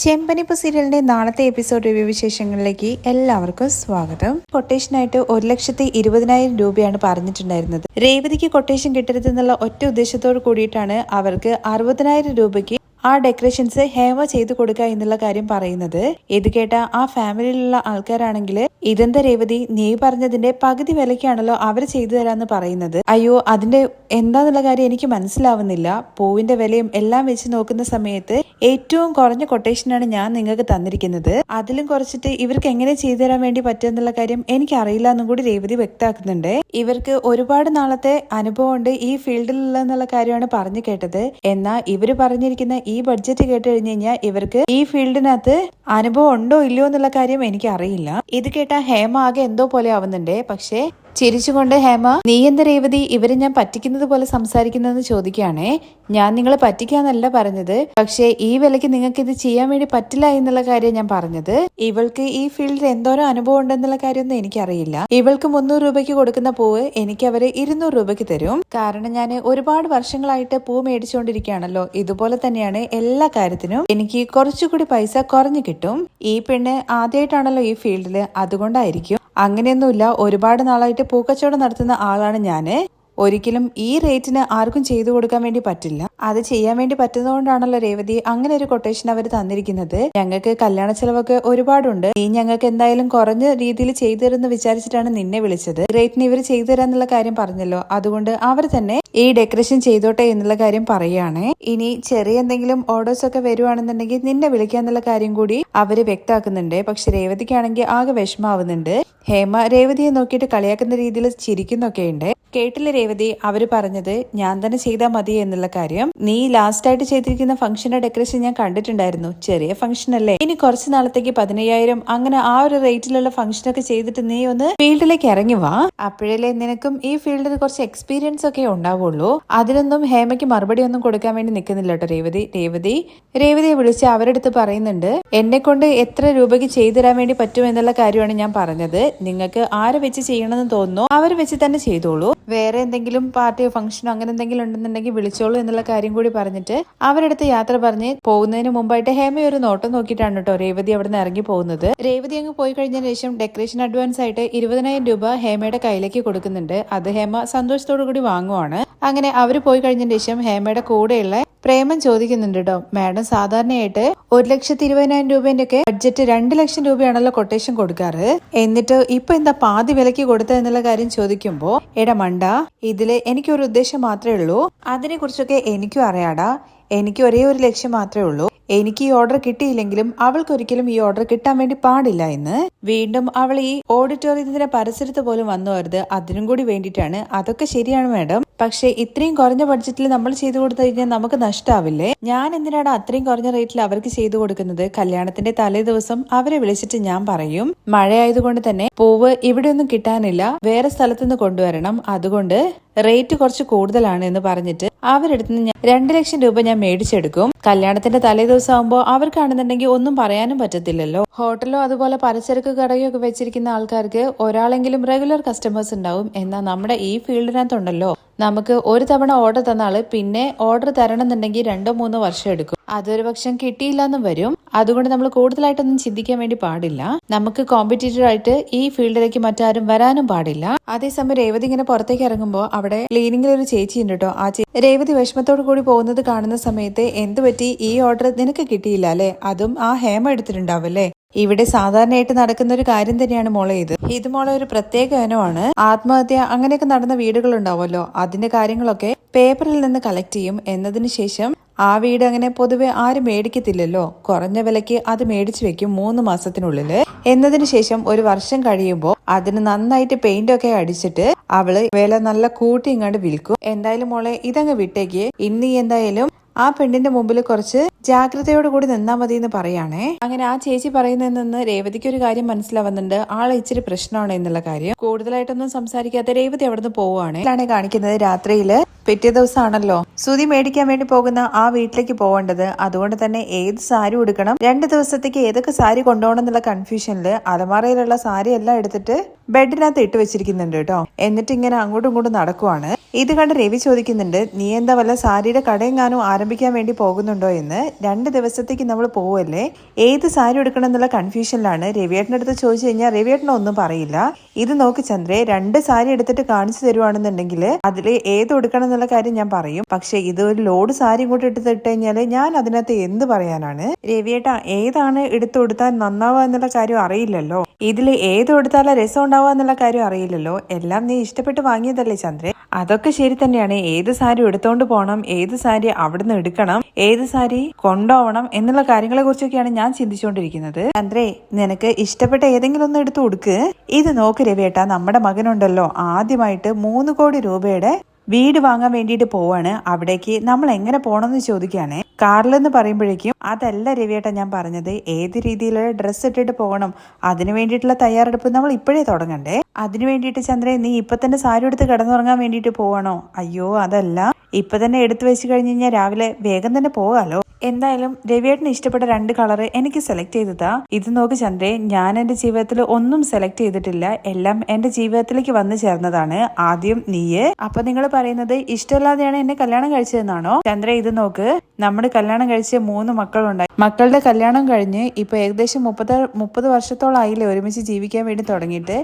ചെമ്പനിപ്പ് സീരിയലിന്റെ നാളത്തെ episode review വിശേഷങ്ങളിലേക്ക് എല്ലാവർക്കും സ്വാഗതം. കൊട്ടേഷനായിട്ട് 1,20,000 രൂപയാണ് പറഞ്ഞിട്ടുണ്ടായിരുന്നത്. രേവതിക്ക് കൊട്ടേഷൻ കിട്ടരുതെന്നുള്ള ഒറ്റ ഉദ്ദേശത്തോട് കൂടിയിട്ടാണ് അവർക്ക് 60,000 രൂപയ്ക്ക് ആ ഡെക്കറേഷൻസ് ഹേമ ചെയ്തു കൊടുക്കുക എന്നുള്ള കാര്യം പറയുന്നത്. ഇത് കേട്ട ആ ഫാമിലിയിലുള്ള ആൾക്കാരാണെങ്കിൽ ഇതെന്താ രേവതി, നീ പറഞ്ഞതിന്റെ പകുതി വിലക്കാണല്ലോ അവർ ചെയ്തു തരാന്ന് പറയുന്നത്. അയ്യോ, അതിന്റെ എന്താന്നുള്ള കാര്യം എനിക്ക് മനസ്സിലാവുന്നില്ല. പൂവിന്റെ വിലയും എല്ലാം വെച്ച് നോക്കുന്ന സമയത്ത് ഏറ്റവും കുറഞ്ഞ കൊട്ടേഷനാണ് ഞാൻ നിങ്ങൾക്ക് തന്നിരിക്കുന്നത്. അതിലും കുറച്ചിട്ട് ഇവർക്ക് എങ്ങനെ ചെയ്തു തരാൻ വേണ്ടി പറ്റുമെന്നുള്ള കാര്യം എനിക്ക് അറിയില്ല എന്നും കൂടി രേവതി വ്യക്തമാക്കുന്നുണ്ട്. ഇവർക്ക് ഒരുപാട് നാളത്തെ അനുഭവം ഉണ്ട് ഈ ഫീൽഡിലുള്ള കാര്യമാണ് പറഞ്ഞു കേട്ടത്. എന്നാൽ ഇവര് പറഞ്ഞിരിക്കുന്ന ഈ ബഡ്ജറ്റ് കേട്ട് കഴിഞ്ഞു കഴിഞ്ഞാൽ ഇവർക്ക് ഈ ഫീൽഡിനകത്ത് അനുഭവം ഉണ്ടോ ഇല്ലയോ എന്നുള്ള കാര്യം എനിക്ക് അറിയില്ല. ഇത് കേട്ട ഹേമ ആകെ എന്തോ പോലെ ആവുന്നുണ്ട്. പക്ഷേ ചിരിച്ചുകൊണ്ട് ഹേമ, നീ എന്താ രേവതി ഇവരെ ഞാൻ പറ്റിക്കുന്നത് പോലെ സംസാരിക്കുന്നതെന്ന് ചോദിക്കുകയാണേ. ഞാൻ നിങ്ങളെ പറ്റിക്കാന്നല്ല പറഞ്ഞത്, പക്ഷേ ഈ വിലക്ക് നിങ്ങൾക്ക് ഇത് ചെയ്യാൻ വേണ്ടി പറ്റില്ല എന്നുള്ള കാര്യം ഞാൻ പറഞ്ഞത്. ഇവൾക്ക് ഈ ഫീൽഡിൽ എന്തോരം അനുഭവം ഉണ്ടെന്നുള്ള കാര്യമൊന്നും എനിക്കറിയില്ല. ഇവൾക്ക് 300 രൂപയ്ക്ക് കൊടുക്കുന്ന പൂവ് എനിക്ക് അവര് 200 രൂപയ്ക്ക് തരും. കാരണം ഞാൻ ഒരുപാട് വർഷങ്ങളായിട്ട് പൂ മേടിച്ചുകൊണ്ടിരിക്കുകയാണല്ലോ. ഇതുപോലെ തന്നെയാണ് എല്ലാ കാര്യത്തിനും എനിക്ക് കുറച്ചുകൂടി പൈസ കുറഞ്ഞു കിട്ടും. ഈ പെണ്ണ് ആദ്യമായിട്ടാണല്ലോ ഈ ഫീൽഡില്, അതുകൊണ്ടായിരിക്കും. അങ്ങനെയൊന്നുമില്ല, ഒരുപാട് നാളായിട്ട് പൂക്കച്ചവടം നടത്തുന്ന ആളാണ് ഞാന്. ഒരിക്കലും ഈ റേറ്റിന് ആർക്കും ചെയ്തു കൊടുക്കാൻ വേണ്ടി പറ്റില്ല. അത് ചെയ്യാൻ വേണ്ടി പറ്റുന്നതുകൊണ്ടാണല്ലോ രേവതി അങ്ങനെ ഒരു കൊട്ടേഷൻ അവർ തന്നിരിക്കുന്നത്. ഞങ്ങൾക്ക് കല്യാണ ചെലവൊക്കെ ഒരുപാടുണ്ട്. നീ ഞങ്ങൾക്ക് എന്തായാലും കുറഞ്ഞ രീതിയിൽ ചെയ്തു തരുമെന്ന് വിചാരിച്ചിട്ടാണ് നിന്നെ വിളിച്ചത്. റേറ്റിന് ഇവർ ചെയ്തു തരാന്നുള്ള കാര്യം പറഞ്ഞല്ലോ, അതുകൊണ്ട് അവർ തന്നെ ഈ ഡെക്കറേഷൻ ചെയ്തോട്ടെ എന്നുള്ള കാര്യം പറയുകയാണ്. ഇനി ചെറിയ എന്തെങ്കിലും ഓർഡേഴ്സ് ഒക്കെ വരുവാണെന്നുണ്ടെങ്കിൽ നിന്നെ വിളിക്കാന്നുള്ള കാര്യം കൂടി അവര് വ്യക്തമാക്കുന്നുണ്ട്. പക്ഷെ രേവതിക്കാണെങ്കിൽ ആകെ വിഷമാവുന്നുണ്ട്. ഹേമ രേവതിയെ നോക്കിയിട്ട് കളിയാക്കുന്ന രീതിയിൽ ചിരിക്കുന്നൊക്കെയുണ്ട്. കേട്ടില്ല രേവതി, അവര് പറഞ്ഞത് ഞാൻ തന്നെ ചെയ്താൽ മതി എന്നുള്ള കാര്യം. നീ ലാസ്റ്റ് ആയിട്ട് ചെയ്തിരിക്കുന്ന ഫംഗ്ഷന്റെ ഡെക്കറേഷൻ ഞാൻ കണ്ടിട്ടുണ്ടായിരുന്നു. ചെറിയ ഫംഗ്ഷൻ അല്ലേ, ഇനി കുറച്ച് നാളത്തേക്ക് 15,000 അങ്ങനെ ആ ഒരു റേറ്റിലുള്ള ഫംഗ്ഷനൊക്കെ ചെയ്തിട്ട് നീ ഒന്ന് ഫീൽഡിലേക്ക് ഇറങ്ങി വാ. അപ്പോഴല്ലേ നിനക്കും ഈ ഫീൽഡിൽ കുറച്ച് എക്സ്പീരിയൻസ് ഒക്കെ ഉണ്ടാവുള്ളൂ. അതിനൊന്നും ഹേമയ്ക്ക് മറുപടി ഒന്നും കൊടുക്കാൻ വേണ്ടി നിൽക്കുന്നില്ല കേട്ടോ രേവതിയെ വിളിച്ച് അവരുടെ അടുത്ത് പറയുന്നുണ്ട്, എന്നെ കൊണ്ട് എത്ര രൂപയ്ക്ക് ചെയ്തു തരാൻ വേണ്ടി പറ്റും എന്നുള്ള കാര്യമാണ് ഞാൻ പറഞ്ഞത്. നിങ്ങൾക്ക് ആരെ വെച്ച് ചെയ്യണമെന്ന് തോന്നുന്നു അവർ വെച്ച് തന്നെ ചെയ്തോളൂ. വേറെ എന്തെങ്കിലും പാർട്ടിയോ ഫംഗ്ഷനോ അങ്ങനെ എന്തെങ്കിലും ഉണ്ടെന്നുണ്ടെങ്കിൽ വിളിച്ചോളൂ എന്നുള്ള കാര്യം കൂടി പറഞ്ഞിട്ട് അവരടുത്ത് യാത്ര പറഞ്ഞ് പോകുന്നതിന് മുമ്പായിട്ട് ഹേമ ഒരു നോട്ടം നോക്കിയിട്ടാണ് കേട്ടോ രേവതി അവിടെ നിന്ന് ഇറങ്ങി പോകുന്നത്. രേവതി അങ്ങ് പോയി കഴിഞ്ഞതിന് ശേഷം ഡെക്കറേഷൻ അഡ്വാൻസ് ആയിട്ട് 20,000 രൂപ ഹേമയുടെ കയ്യിലേക്ക് കൊടുക്കുന്നുണ്ട്. അത് ഹേമ സന്തോഷത്തോടു കൂടി വാങ്ങുവാണ്. അങ്ങനെ അവര് പോയി കഴിഞ്ഞതിന് ശേഷം ഹേമയുടെ കൂടെയുള്ള പ്രേമൻ ചോദിക്കുന്നുണ്ട് കേട്ടോ, മാഡം സാധാരണയായിട്ട് 1,20,000 രൂപേന്റെ ഒക്കെ ബഡ്ജറ്റ് 2 ലക്ഷം രൂപയാണല്ലോ കൊട്ടേഷൻ കൊടുക്കാറ്. എന്നിട്ട് ഇപ്പൊ എന്താ പാതി വിലക്ക് കൊടുത്തത് എന്നുള്ള കാര്യം ചോദിക്കുമ്പോ, എടാ മണ്ട, ഇതില് എനിക്കൊരു ഉദ്ദേശം മാത്രമേ ഉള്ളൂ. അതിനെ കുറിച്ചൊക്കെ എനിക്കും അറിയാടാ. എനിക്ക് ഒരേ ഒരു ലക്ഷ്യം മാത്രമേ ഉള്ളൂ. എനിക്ക് ഈ ഓർഡർ കിട്ടിയില്ലെങ്കിലും അവൾക്കൊരിക്കലും ഈ ഓർഡർ കിട്ടാൻ വേണ്ടി പാടില്ല എന്ന്. വീണ്ടും അവൾ ഈ ഓഡിറ്റോറിയത്തിന്റെ പരിസരത്ത് പോലും വന്നു വരുത്, അതിനും കൂടി വേണ്ടിയിട്ടാണ്. അതൊക്കെ ശരിയാണ് മാഡം, പക്ഷെ ഇത്രയും കുറഞ്ഞ ബഡ്ജറ്റിൽ നമ്മൾ ചെയ്തു കൊടുത്തു കഴിഞ്ഞാൽ നമുക്ക് നഷ്ടാവില്ലേ? ഞാൻ എന്തിനാണ് അത്രയും കുറഞ്ഞ റേറ്റിൽ അവർക്ക് ചെയ്തു കൊടുക്കുന്നത്? കല്യാണത്തിന്റെ തലേ ദിവസം അവരെ വിളിച്ചിട്ട് ഞാൻ പറയും, മഴയായതുകൊണ്ട് തന്നെ പൂവ് ഇവിടെ ഒന്നും കിട്ടാനില്ല, വേറെ സ്ഥലത്തുനിന്ന് കൊണ്ടുവരണം, അതുകൊണ്ട് റേറ്റ് കുറച്ച് കൂടുതലാണ് എന്ന് പറഞ്ഞിട്ട് അവരെടുത്ത് 2 ലക്ഷം രൂപ ഞാൻ മേടിച്ചെടുക്കും. കല്യാണത്തിന്റെ തലേ ദിവസം ആകുമ്പോൾ അവർക്കാണെന്നുണ്ടെങ്കിൽ ഒന്നും പറയാനും പറ്റത്തില്ലല്ലോ. ഹോട്ടലോ അതുപോലെ പലചരക്ക് കടയോ ഒക്കെ വെച്ചിരിക്കുന്ന ആൾക്കാർക്ക് ഒരാളെങ്കിലും റെഗുലർ കസ്റ്റമേഴ്സ് ഉണ്ടാവും. എന്നാൽ നമ്മുടെ ഈ ഫീൽഡിനകത്തുണ്ടല്ലോ, നമുക്ക് ഒരു തവണ ഓർഡർ തന്നാല് പിന്നെ ഓർഡർ തരണം എന്നുണ്ടെങ്കിൽ 2-3 വർഷം എടുക്കും. അതൊരു പക്ഷം കിട്ടിയില്ലെന്നും വരും. അതുകൊണ്ട് നമ്മൾ കൂടുതലായിട്ടൊന്നും ചിന്തിക്കാൻ വേണ്ടി പാടില്ല. നമുക്ക് കോമ്പറ്റീറ്റർ ആയിട്ട് ഈ ഫീൽഡിലേക്ക് മറ്റാരും വരാനും പാടില്ല. അതേസമയം രേവതി ഇങ്ങനെ പുറത്തേക്ക് ഇറങ്ങുമ്പോൾ അവിടെ ക്ലീനിങ്ങിൽ ഒരു ചേച്ചി ഉണ്ട് കേട്ടോ. ആ രേവതി വിഷമത്തോടു കൂടി പോകുന്നത് കാണുന്ന സമയത്ത്, എന്ത് പറ്റി, ഈ ഓർഡർ നിനക്ക് കിട്ടിയില്ല അല്ലെ? അതും ആ ഹേമ എടുത്തിട്ടുണ്ടാവല്ലേ? ഇവിടെ സാധാരണയായിട്ട് നടക്കുന്ന ഒരു കാര്യം തന്നെയാണ് മോളെ ഇത് മോളെ ഒരു പ്രത്യേക ഇനമാണ്. ആത്മഹത്യ അങ്ങനെയൊക്കെ നടന്ന വീടുകൾ ഉണ്ടാവുമല്ലോ, അതിന്റെ കാര്യങ്ങളൊക്കെ പേപ്പറിൽ നിന്ന് കളക്ട് ചെയ്യും. എന്നതിന് ശേഷം ആ വീട് അങ്ങനെ പൊതുവെ ആരും മേടിക്കത്തില്ലല്ലോ. കുറഞ്ഞ വിലയ്ക്ക് അത് മേടിച്ചു വെക്കും 3 മാസത്തിനുള്ളില്. എന്നതിന് ശേഷം 1 വർഷം കഴിയുമ്പോൾ അതിന് നന്നായിട്ട് പെയിന്റ് ഒക്കെ അടിച്ചിട്ട് അവള് വില നല്ല കൂട്ടി ഇങ്ങോട്ട് വിൽക്കും. എന്തായാലും മോളെ ഇതങ്ങ് വിട്ടേക്ക്. ഇന്ന് എന്തായാലും ആ പെണ്ണിന്റെ മുമ്പിൽ കുറച്ച് ജാഗ്രതയോട് കൂടി നിന്നാ മതി എന്ന് പറയാണേ. അങ്ങനെ ആ ചേച്ചി പറയുന്നതിൽ നിന്ന് രേവതിക്ക് ഒരു കാര്യം മനസ്സിലാവുന്നുണ്ട്, ആളെ ഇച്ചിരി പ്രശ്നമാണ് എന്നുള്ള കാര്യം. കൂടുതലായിട്ടൊന്നും സംസാരിക്കാത്ത രേവതി അവിടുന്ന് പോവുകയാണ്. കാണിക്കുന്നത് രാത്രിയില് പിറ്റേ ദിവസമാണല്ലോ സുതി മേടിക്കാൻ വേണ്ടി പോകുന്ന ആ വീട്ടിലേക്ക് പോകേണ്ടത്. അതുകൊണ്ട് തന്നെ ഏത് സാരി ഉടുക്കണം, 2 ദിവസത്തേക്ക് ഏതൊക്കെ സാരി കൊണ്ടുപോകണം എന്നുള്ള കൺഫ്യൂഷനില് അലമാറയിലുള്ള സാരി എല്ലാം എടുത്തിട്ട് ബെഡിനകത്ത് ഇട്ട് വെച്ചിരിക്കുന്നുണ്ട് കേട്ടോ. എന്നിട്ട് ഇങ്ങനെ അങ്ങോട്ടും ഇങ്ങോട്ടും നടക്കുവാണ്. ഇത് കണ്ട് രവി ചോദിക്കുന്നുണ്ട്, നീ എന്താ വല്ല സാരിയുടെ കടയെങ്ങാനും ആരംഭിക്കാൻ വേണ്ടി പോകുന്നുണ്ടോ എന്ന്. 2 ദിവസത്തേക്ക് നമ്മൾ പോവല്ലേ, ഏത് സാരി എടുക്കണം എന്നുള്ള കൺഫ്യൂഷനിലാണ്. രവിയേട്ടൻ്റെ അടുത്ത് ചോദിച്ചു കഴിഞ്ഞാൽ രവിയേട്ടൻ ഒന്നും പറയില്ല. ഇത് നോക്ക് ചന്ദ്രേ, 2 സാരി എടുത്തിട്ട് കാണിച്ചു തരുവാണെന്നുണ്ടെങ്കിൽ അതിൽ ഏത് എടുക്കണം എന്നുള്ള കാര്യം ഞാൻ പറയും. പക്ഷെ ഇത് ഒരു ലോഡ് സാരി ഇങ്ങോട്ട് എടുത്തിട്ട് കഴിഞ്ഞാല് ഞാൻ അതിനകത്ത് എന്ത് പറയാനാണ്. രവിയേട്ട ഏതാണ് എടുത്തു കൊടുത്താൽ നന്നാവുക എന്നുള്ള കാര്യം അറിയില്ലല്ലോ, ഇതിൽ ഏത് എടുത്താലും രസം ഉണ്ടാവുക എന്നുള്ള കാര്യം അറിയില്ലല്ലോ. എല്ലാം നീ ഇഷ്ടപ്പെട്ട് വാങ്ങിയതല്ലേ ചന്ദ്രേ. അതൊക്കെ ശരി തന്നെയാണ്. ഏത് സാരി എടുത്തോണ്ട് പോകണം, ഏത് സാരി അവിടുന്ന് എടുക്കണം, ഏത് സാരി കൊണ്ടുപോകണം എന്നുള്ള കാര്യങ്ങളെ കുറിച്ചൊക്കെയാണ് ഞാൻ ചിന്തിച്ചുകൊണ്ടിരിക്കുന്നത്. ചന്ദ്രേ, നിനക്ക് ഇഷ്ടപ്പെട്ട ഏതെങ്കിലും ഒന്ന് എടുത്തു കൊടുക്ക്. ഇത് നോക്ക് രവിയേട്ട, നമ്മുടെ മകനുണ്ടല്ലോ ആദ്യമായിട്ട് 3 കോടി രൂപയുടെ വീട് വാങ്ങാൻ വേണ്ടിയിട്ട് പോവാണ്. അവിടേക്ക് നമ്മൾ എങ്ങനെ പോകണമെന്ന് ചോദിക്കുകയാണ്. കാറിലെന്ന് പറയുമ്പോഴേക്കും അതല്ല രവിയേട്ട ഞാൻ പറഞ്ഞത്, ഏത് രീതിയിലുള്ള ഡ്രസ്സ് ഇട്ടിട്ട് പോകണം, അതിനു വേണ്ടിയിട്ടുള്ള തയ്യാറെടുപ്പ് നമ്മൾ ഇപ്പോഴേ തുടങ്ങണ്ടേ. അതിനു വേണ്ടിയിട്ട് ചന്ദ്രേ, നീ ഇപ്പൊ തന്നെ സാരി എടുത്ത് കിടന്നുറങ്ങാൻ വേണ്ടിയിട്ട് പോവാണോ? അയ്യോ അതല്ല, ഇപ്പൊ തന്നെ എടുത്തു വെച്ച് കഴിഞ്ഞ് കഴിഞ്ഞാൽ രാവിലെ വേഗം തന്നെ പോകാലോ. എന്തായാലും രവിയേട്ടന് ഇഷ്ടപ്പെട്ട 2 കളറ് എനിക്ക് സെലക്ട് ചെയ്തതാ. ഇത് നോക്ക് ചന്ദ്രേ, ഞാൻ എന്റെ ജീവിതത്തിൽ ഒന്നും സെലക്ട് ചെയ്തിട്ടില്ല, എല്ലാം എന്റെ ജീവിതത്തിലേക്ക് വന്നു ചേർന്നതാണ്. ആദ്യം നീയ്. അപ്പൊ നിങ്ങൾ പറയുന്നത് ഇഷ്ടമില്ലാതെയാണ് എന്നെ കല്യാണം കഴിച്ചതെന്നാണോ? ചന്ദ്ര ഇത് നോക്ക്, നമ്മുടെ കല്യാണം കഴിച്ച് 3 മക്കളുണ്ടായി. മക്കളുടെ കല്യാണം കഴിഞ്ഞ് ഇപ്പൊ ഏകദേശം 30 വർഷത്തോളായില്ലേ ഒരുമിച്ച് ജീവിക്കാൻ വേണ്ടി തുടങ്ങിയിട്ട്.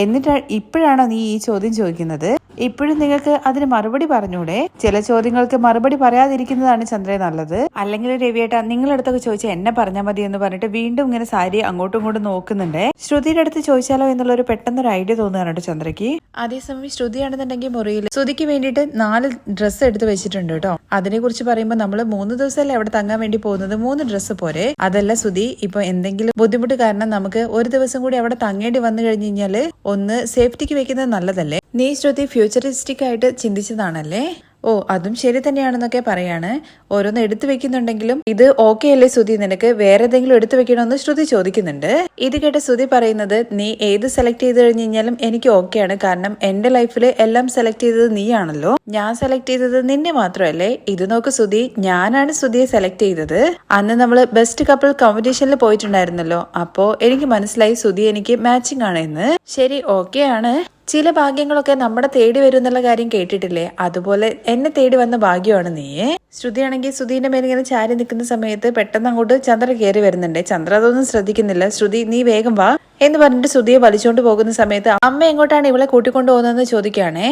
എന്നിട്ട് ഇപ്പോഴാണോ നീ ഈ ചോദ്യം ചോദിക്കുന്നത്? ഇപ്പോഴും നിങ്ങൾക്ക് അതിന് മറുപടി പറഞ്ഞൂടെ? ചില ചോദ്യങ്ങൾക്ക് മറുപടി പറയാതിരിക്കുന്നതാണ് ചന്ദ്രേ നല്ലത്. അല്ലെങ്കിൽ രവിയേട്ട നിങ്ങളടുത്തൊക്കെ ചോദിച്ചാൽ എന്നെ പറഞ്ഞാൽ മതി എന്ന് പറഞ്ഞിട്ട് വീണ്ടും ഇങ്ങനെ സാരി അങ്ങോട്ടും ഇങ്ങോട്ടും നോക്കുന്നുണ്ട്. ശ്രുതിയുടെ അടുത്ത് ചോദിച്ചാലോ എന്നുള്ള ഒരു പെട്ടെന്നൊരു ഐഡിയ തോന്നുകയാണ് കേട്ടോ ചന്ദ്രയ്ക്ക്. അതേസമയം ശ്രുതിയാണെന്നുണ്ടെങ്കിൽ മുറിയിൽ ശ്രുതിക്ക് വേണ്ടിയിട്ട് 4 ഡ്രസ്സ് എടുത്ത് വെച്ചിട്ടുണ്ട് കേട്ടോ. അതിനെ കുറിച്ച് പറയുമ്പോൾ നമ്മൾ 3 ദിവസമല്ലേ അവിടെ തങ്ങാൻ വേണ്ടി പോകുന്നത്, 3 ഡ്രസ്സ് പോരെ? അതല്ല ശ്രുതി, ഇപ്പൊ എന്തെങ്കിലും ബുദ്ധിമുട്ട് കാരണം നമുക്ക് ഒരു ദിവസം കൂടി അവിടെ തങ്ങേണ്ടി വന്നു കഴിഞ്ഞു കഴിഞ്ഞാല് ഒന്ന് സേഫ്റ്റിക്ക് വെക്കുന്നത് നല്ലതല്ലേ. നീ ശ്രുതി ഫ്യൂച്ചറിസ്റ്റിക് ആയിട്ട് ചിന്തിച്ചതാണല്ലേ? ഓ അതും ശരി തന്നെയാണെന്നൊക്കെ പറയാണ്. ഓരോന്ന് എടുത്തു വെക്കുന്നുണ്ടെങ്കിലും ഇത് ഓക്കെ അല്ലേ ശ്രുതി, നിനക്ക് വേറെ ഏതെങ്കിലും എടുത്തു വെക്കണമെന്ന് ശ്രുതി ചോദിക്കുന്നുണ്ട്. ഇത് കേട്ട ശ്രുതി പറയുന്നത്, നീ ഏത് സെലക്ട് ചെയ്ത് കഴിഞ്ഞ് കഴിഞ്ഞാലും എനിക്ക് ഓക്കെയാണ്. കാരണം എന്റെ ലൈഫിൽ എല്ലാം സെലക്ട് ചെയ്തത് നീയാണല്ലോ, ഞാൻ സെലക്ട് ചെയ്തത് നിന്നെ മാത്രമല്ലേ. ഇത് നോക്ക് ശ്രുതി, ഞാനാണ് ശ്രുതിയെ സെലക്ട് ചെയ്തത്. അന്ന് നമ്മള് ബെസ്റ്റ് കപ്പിൾ കോമ്പറ്റീഷനിൽ പോയിട്ടുണ്ടായിരുന്നല്ലോ, അപ്പോ എനിക്ക് മനസ്സിലായി ശ്രുതി എനിക്ക് മാച്ചിങ് ആണ് എന്ന്. ശരി ഓക്കെ ആണ്, ചില ഭാഗ്യങ്ങളൊക്കെ നമ്മുടെ തേടി വരും എന്നുള്ള കാര്യം കേട്ടിട്ടില്ലേ, അതുപോലെ എന്നെ തേടി വന്ന ഭാഗ്യമാണ് നീയെ. ശ്രുതിയാണെങ്കിൽ ശ്രുതിന്റെ മേലെ ഇങ്ങനെ ചാരി നിൽക്കുന്ന സമയത്ത് പെട്ടെന്ന് അങ്ങോട്ട് ചന്ദ്ര കയറി വരുന്നുണ്ട്. ചന്ദ്ര അതൊന്നും ശ്രദ്ധിക്കുന്നില്ല. ശ്രുതി നീ വേഗം വാ എന്ന് പറഞ്ഞിട്ട് ശ്രുതിയെ വലിച്ചോണ്ട് പോകുന്ന സമയത്ത് അമ്മ എങ്ങോട്ടാണ് ഇവളെ കൂട്ടിക്കൊണ്ടു പോകുന്നതെന്ന് ചോദിക്കുകയാണേ.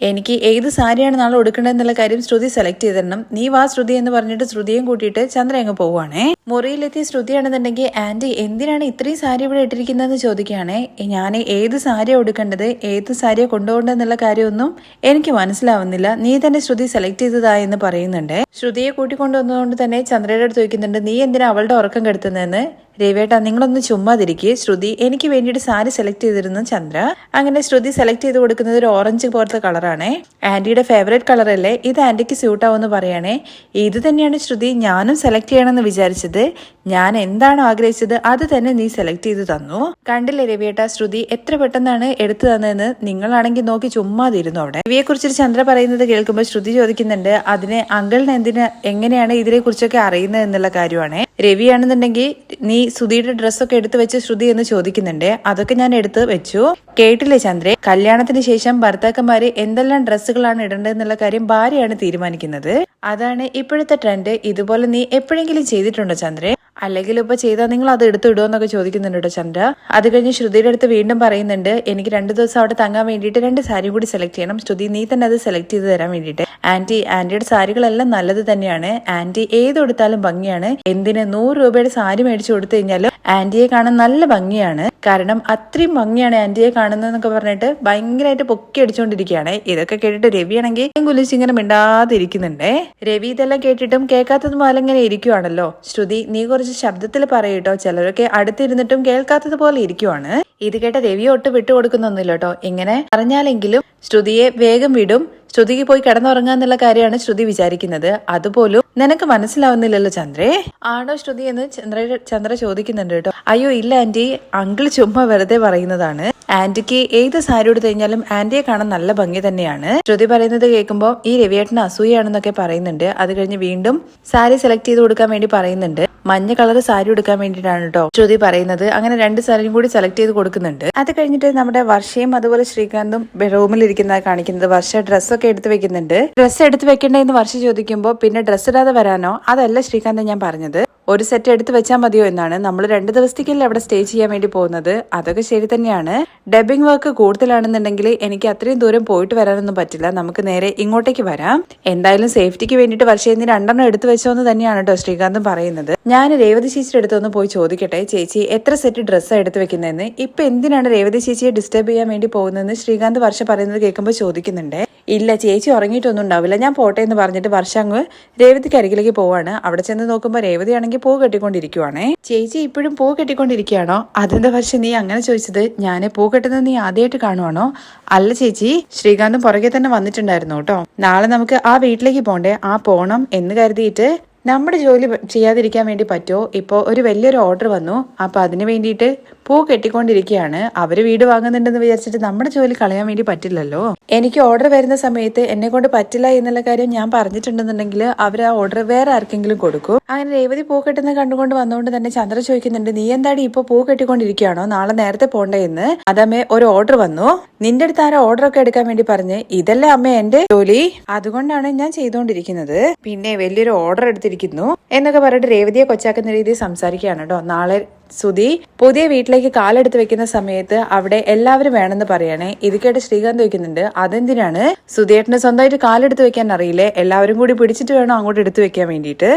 എനിക്ക് ഏത് സാരിയാണ് നാളെ എടുക്കേണ്ടതെന്നുള്ള കാര്യം ശ്രുതി സെലക്ട് ചെയ്തിരണം, നീ വാ ശ്രുതി എന്ന് പറഞ്ഞിട്ട് ശ്രുതിയും കൂട്ടിയിട്ട് ചന്ദ്ര അങ്ങ് പോവുകയാണേ. മുറിയിലെത്തി ശ്രുതിയാണെന്നുണ്ടെങ്കിൽ ആന്റി എന്തിനാണ് ഇത്രയും സാരി ഇവിടെ ഇട്ടിരിക്കുന്നതെന്ന് ചോദിക്കുകയാണേ. ഞാൻ ഏത് സാരിയാണ് എടുക്കേണ്ടത്, ഏത് സാരിയെ കൊണ്ടുപോകേണ്ടതെന്നുള്ള കാര്യമൊന്നും എനിക്ക് മനസ്സിലാവുന്നില്ല, നീ തന്നെ ശ്രുതി സെലക്ട് ചെയ്തതാ എന്ന് പറയുന്നുണ്ട്. ശ്രുതിയെ കൂട്ടിക്കൊണ്ടുവന്നതുകൊണ്ട് തന്നെ ചന്ദ്രയുടെ അടുത്ത് ചോദിക്കുന്നുണ്ട്, നീ എന്തിനാ അവളുടെ ഉറക്കം കെടുത്തുന്നതെന്ന്. രവിയേട്ട നിങ്ങളൊന്ന് ചുമ്മാതിരിക്കുക, ശ്രുതി എനിക്ക് വേണ്ടിയിട്ട് സാരി സെലക്ട് ചെയ്തിരുന്നു ചന്ദ്ര. അങ്ങനെ ശ്രുതി സെലക്ട് ചെയ്ത് കൊടുക്കുന്നത് ഒരു ഓറഞ്ച് പോലത്തെ കളറാണേ. ആന്റിയുടെ ഫേവറേറ്റ് കളർ അല്ലേ, ഇത് ആന്റിക്ക് സ്യൂട്ട് ആവുമെന്ന് പറയണേ. ഇത് തന്നെയാണ് ശ്രുതി ഞാനും സെലക്ട് ചെയ്യണമെന്ന് വിചാരിച്ചത്, ഞാൻ എന്താണോ ആഗ്രഹിച്ചത് അത് തന്നെ നീ സെലക്ട് ചെയ്ത് തന്നു. കണ്ടില്ലേ രവിയേട്ട ശ്രുതി എത്ര പെട്ടെന്നാണ് എടുത്തു തന്നതെന്ന്. നിങ്ങളാണെങ്കിൽ നോക്കി ചുമ്മാതിരുന്നു അവിടെ. രവിയെ കുറിച്ച് ചന്ദ്ര പറയുന്നത് കേൾക്കുമ്പോൾ ശ്രുതി ചോദിക്കുന്നുണ്ട്, അതിന് അങ്കിളിന് എങ്ങനെയാണ് ഇതിനെ കുറിച്ചൊക്കെ അറിയുന്നത് എന്നുള്ള കാര്യമാണ്. രവിയാണെന്നുണ്ടെങ്കിൽ നീ ശ്രുതിയുടെ ഡ്രസ്സൊക്കെ എടുത്തു വെച്ച് ശ്രുതി എന്ന് ചോദിക്കുന്നുണ്ട്. അതൊക്കെ ഞാൻ എടുത്ത് വെച്ചു. കേട്ടില്ലേ ചന്ദ്രേ, കല്യാണത്തിന് ശേഷം ഭർത്താക്കന്മാര് എന്തെല്ലാം ഡ്രസ്സുകളാണ് ഇടേണ്ടതെന്നുള്ള കാര്യം ഭാര്യയാണ് തീരുമാനിക്കുന്നത്. അതാണ് ഇപ്പോഴത്തെ ട്രെൻഡ്. ഇതുപോലെ നീ എപ്പോഴെങ്കിലും ചെയ്തിട്ടുണ്ടോ ചന്ദ്രേ? അല്ലെങ്കിൽ ഇപ്പൊ ചെയ്താൽ നിങ്ങൾ അത് എടുത്തിടുമോ എന്നൊക്കെ ചോദിക്കുന്നുണ്ട് കേട്ടോ ചന്ദ്ര. അത് കഴിഞ്ഞ് ശ്രുതിയുടെ അടുത്ത് വീണ്ടും പറയുന്നുണ്ട്, എനിക്ക് 2 ദിവസം അവിടെ തങ്ങാൻ വേണ്ടിയിട്ട് 2 സാരിയും കൂടി സെലക്ട് ചെയ്യണം. ശ്രുതി നീ തന്നെ അത് സെലക്ട് ചെയ്ത് തരാൻ വേണ്ടിയിട്ട്. ആന്റിയുടെ സാരികളെല്ലാം നല്ലത് തന്നെയാണ്, ആന്റി ഏത് കൊടുത്താലും ഭംഗിയാണ്. എന്തിന് 100 രൂപയുടെ സാരി മേടിച്ചു കൊടുത്തു കഴിഞ്ഞാലും ആന്റിയെ കാണാൻ നല്ല ഭംഗിയാണ്. കാരണം അത്രയും ഭംഗിയാണ് ആന്റിയെ കാണുന്നതെന്നൊക്കെ പറഞ്ഞിട്ട് ഭയങ്കരമായിട്ട് പൊക്കി അടിച്ചുകൊണ്ടിരിക്കുകയാണ്. ഇതൊക്കെ കേട്ടിട്ട് രവി ആണെങ്കിൽ കുലിച്ച് ഇങ്ങനെ മിണ്ടാതിരിക്കുന്നുണ്ടേ. രവി ഇതെല്ലാം കേട്ടിട്ടും കേൾക്കാത്തതും പോലെ ഇങ്ങനെ ഇരിക്കുവാണല്ലോ. ശ്രുതി നീ കുറച്ച് ശബ്ദത്തിൽ പറയൂട്ടോ, ചിലരൊക്കെ അടുത്തിരുന്നിട്ടും കേൾക്കാത്തതുപോലെ ഇരിക്കുവാണ്. ഇത് കേട്ട രവി ഒട്ട് വിട്ടുകൊടുക്കുന്നൊന്നുമില്ല കേട്ടോ. ഇങ്ങനെ പറഞ്ഞാലെങ്കിലും ശ്രുതിയെ വേഗം വിടും, ശ്രുതിക്ക് പോയി കിടന്നുറങ്ങാന്നുള്ള കാര്യമാണ് ശ്രുതി വിചാരിക്കുന്നത്. അതുപോലും നിനക്ക് മനസ്സിലാവുന്നില്ലല്ലോ ചന്ദ്രേ. ആണോ ശ്രുതി എന്ന് ചന്ദ്ര ചോദിക്കുന്നുണ്ട് കേട്ടോ. അയ്യോ ഇല്ല ആന്റി, അങ്കിൾ ചുമ്മാ വെറുതെ പറയുന്നതാണ്. ആന്റിക്ക് ഏത് സാരി എടുത്തു കഴിഞ്ഞാലും ആന്റിയെ കാണാൻ നല്ല ഭംഗി തന്നെയാണ്. ശ്രുതി പറയുന്നത് കേൾക്കുമ്പോൾ ഈ രവിയേട്ടന് അസൂയാണെന്നൊക്കെ പറയുന്നുണ്ട്. അത് കഴിഞ്ഞ് വീണ്ടും സാരി സെലക്ട് ചെയ്ത് കൊടുക്കാൻ വേണ്ടി പറയുന്നുണ്ട്. മഞ്ഞ കളർ സാരി എടുക്കാൻ വേണ്ടിയിട്ടാണ് കേട്ടോ ശ്രുതി പറയുന്നത്. അങ്ങനെ 2 സാരിയും കൂടി സെലക്ട് ചെയ്ത് കൊടുക്കുന്നുണ്ട്. അത് കഴിഞ്ഞിട്ട് നമ്മുടെ വർഷയും അതുപോലെ ശ്രീകാന്തും റൂമിലിരിക്കുന്നതായി കാണിക്കുന്നത്. വർഷ ഡ്രസ്സൊക്കെ എടുത്ത് വെക്കുന്നുണ്ട്. ഡ്രസ്സ് എടുത്ത് വെക്കണ്ടേന്ന് വർഷ ചോദിക്കുമ്പോൾ പിന്നെ ഡ്രസ്സ് ഇടാതെ വരാനോ, അതല്ല ശ്രീകാന്ത് ഞാൻ പറഞ്ഞത്, ഒരു സെറ്റ് എടുത്ത് വെച്ചാൽ മതിയോ എന്നാണ്. നമ്മൾ 2 ദിവസത്തേക്കല്ലേ അവിടെ സ്റ്റേ ചെയ്യാൻ വേണ്ടി പോകുന്നത്. അതൊക്കെ ശരി തന്നെയാണ്. ഡബിംഗ് വർക്ക് കൂടുതലാണെന്നുണ്ടെങ്കിൽ എനിക്ക് അത്രയും ദൂരം പോയിട്ട് വരാനൊന്നും പറ്റില്ല. നമുക്ക് നേരെ ഇങ്ങോട്ടേക്ക് വരാം. എന്തായാലും സേഫ്റ്റിക്ക് വേണ്ടിയിട്ട് വർഷം 2 എടുത്ത് വെച്ചോന്ന് തന്നെയാണ് കേട്ടോ ശ്രീകാന്തും പറയുന്നത്. ഞാൻ രേവതി ചേച്ചിയുടെ അടുത്തൊന്ന് പോയി ചോദിക്കട്ടെ, ചേച്ചി എത്ര സെറ്റ് ഡ്രസ്സാണ് എടുത്ത് വെക്കുന്നതെന്ന്. ഇപ്പൊ എന്തിനാണ് രേവതി ചേച്ചിയെ ഡിസ്റ്റർബ് ചെയ്യാൻ വേണ്ടി പോകുന്നതെന്ന് ശ്രീകാന്ത് വർഷ പറയുന്നത് കേൾക്കുമ്പോൾ ചോദിക്കുന്നുണ്ട്. ഇല്ല, ചേച്ചി ഉറങ്ങിയിട്ടൊന്നും ഉണ്ടാവില്ല, ഞാൻ പോട്ടെ എന്ന് പറഞ്ഞിട്ട് വർഷ അങ്ങ് രേവതിക്ക് അരികിലേക്ക് പോവാണ്. അവിടെ ചെന്ന് നോക്കുമ്പോൾ രേവതി ആണെങ്കിൽ പൂ കെട്ടിക്കൊണ്ടിരിക്കുവാണേ. ചേച്ചി ഇപ്പോഴും പൂ കെട്ടിക്കൊണ്ടിരിക്കുകയാണോ? അതെന്താ വർഷം നീ അങ്ങനെ ചോദിച്ചത്? ഞാൻ പൂ കെട്ടുന്നത് നീ ആദ്യമായിട്ട് കാണുവാണോ? അല്ല ചേച്ചി, ശ്രീകാന്തും പുറകെ തന്നെ വന്നിട്ടുണ്ടായിരുന്നു കേട്ടോ. നാളെ നമുക്ക് ആ വീട്ടിലേക്ക് പോണ്ടേ? ആ പോണം എന്ന് കരുതിയിട്ട് നമ്മുടെ ജോലി ചെയ്യാതിരിക്കാൻ വേണ്ടി പറ്റുമോ? ഇപ്പോൾ ഒരു വലിയൊരു ഓർഡർ വന്നു, അപ്പൊ അതിന് വേണ്ടിയിട്ട് പൂ കെട്ടിക്കൊണ്ടിരിക്കുകയാണ്. അവര് വീട് വാങ്ങുന്നുണ്ടെന്ന് വിചാരിച്ചിട്ട് നമ്മുടെ ജോലി കളയാൻ വേണ്ടി പറ്റില്ലല്ലോ. എനിക്ക് ഓർഡർ വരുന്ന സമയത്ത് എന്നെ കൊണ്ട് പറ്റില്ല എന്നുള്ള കാര്യം ഞാൻ പറഞ്ഞിട്ടുണ്ടെന്നുണ്ടെങ്കിൽ അവർ ആ ഓർഡർ വേറെ ആർക്കെങ്കിലും കൊടുക്കും. അങ്ങനെ രേവതി പൂ കെട്ടുന്ന കണ്ടുകൊണ്ട് വന്നുകൊണ്ട് തന്നെ ചന്ദ്ര ചോദിക്കുന്നുണ്ട്, നീ എന്താടി ഇപ്പൊ പൂ കെട്ടിക്കൊണ്ടിരിക്കുകയാണോ? നാളെ നേരത്തെ പോണ്ടേ എന്ന്. അതമ്മേ, ഒരു ഓർഡർ വന്നു, നിന്റെ അടുത്ത് ആരാ ഓർഡർ ഒക്കെ എടുക്കാൻ വേണ്ടി പറഞ്ഞ്? ഇതല്ലേ അമ്മ എന്റെ ജോലി, അതുകൊണ്ടാണ് ഞാൻ ചെയ്തുകൊണ്ടിരിക്കുന്നത്. പിന്നെ വലിയൊരു ഓർഡർ എടുത്തിരിക്കുന്നു എന്നൊക്കെ പറഞ്ഞിട്ട് രേവതിയെ കൊച്ചാക്കുന്ന രീതിയിൽ സംസാരിക്കുകയാണ് കേട്ടോ. നാളെ സുധി പുതിയ വീട്ടിലേക്ക് കാലെടുത്ത് വെക്കുന്ന സമയത്ത് അവിടെ എല്ലാവരും വേണമെന്ന് പറയണേ. ഇത് കേട്ട് ശ്രീകാന്ത് ചോദിക്കുന്നുണ്ട്, അതെന്തിനാണ്? സുധിയേട്ടന് സ്വന്തമായിട്ട് കാലെടുത്ത് വെക്കാൻ അറിയില്ലേ? എല്ലാവരും കൂടി പിടിച്ചിട്ട് വേണം അങ്ങോട്ട് എടുത്തു വെക്കാൻ വേണ്ടിയിട്ട്.